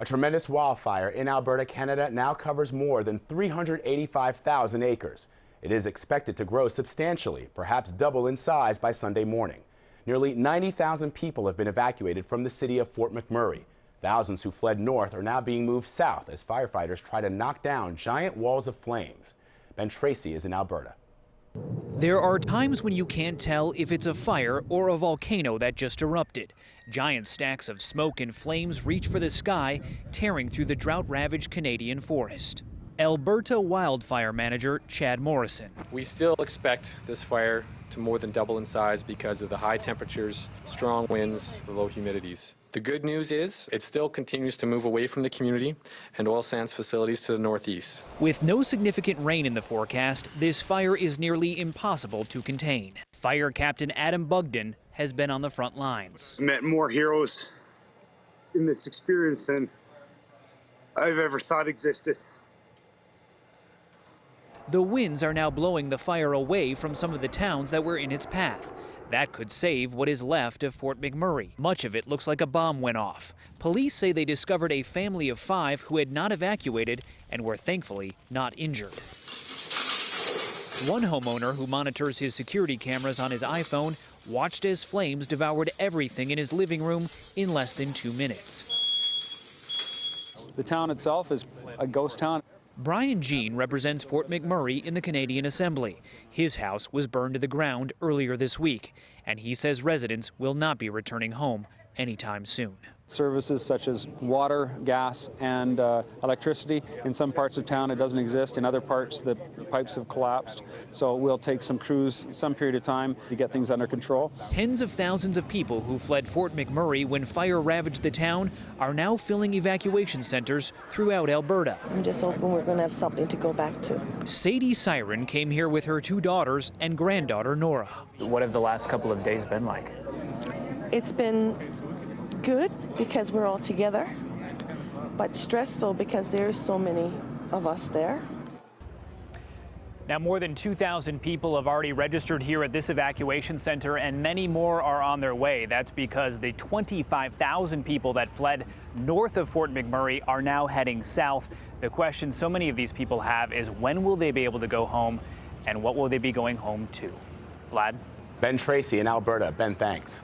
A tremendous wildfire in Alberta, Canada now covers more than 385,000 acres. It is expected to grow substantially, perhaps double in size by Sunday morning. Nearly 90,000 people have been evacuated from the city of Fort McMurray. Thousands who fled north are now being moved south as firefighters try to knock down giant walls of flames. Tracy is in Alberta. There are times when you can't tell if it's a fire or a volcano that just erupted. Giant stacks of smoke and flames reach for the sky, tearing through the drought-ravaged Canadian forest. Alberta wildfire manager Chad Morrison. We still expect this fire to more than double in size because of the high temperatures, strong winds, low humidities. The good news is it still continues to move away from the community and oil sands facilities to the northeast. With no significant rain in the forecast, this fire is nearly impossible to contain. Fire Captain Adam Bugden has been on the front lines. Met more heroes in this experience than I've ever thought existed. The winds are now blowing the fire away from some of the towns that were in its path. That could save what is left of Fort McMurray. Much of it looks like a bomb went off. Police say they discovered a family of 5 who had not evacuated and were thankfully not injured. One homeowner who monitors his security cameras on his iPhone watched as flames devoured everything in his living room in less than 2 minutes. The town itself is a ghost town. Brian Jean represents Fort McMurray in the Canadian Assembly. His house was burned to the ground earlier this week, and he says residents will not be returning home anytime soon. Services such as water, gas, and electricity. In some parts of town it doesn't exist. In other parts the pipes have collapsed. So we'll take some crews some period of time to get things under control. Tens of thousands of people who fled Fort McMurray when fire ravaged the town are now filling evacuation centers throughout Alberta. I'm just hoping we're going to have something to go back to. Sadie Siren came here with her 2 daughters and granddaughter Nora. What have the last couple of days been like? It's been good because we're all together, but stressful because there's so many of us there. Now, more than 2,000 people have already registered here at this evacuation center, and many more are on their way. That's because the 25,000 people that fled north of Fort McMurray are now heading south. The question so many of these people have is when will they be able to go home, and what will they be going home to? Vlad? Tracy in Alberta. Thanks.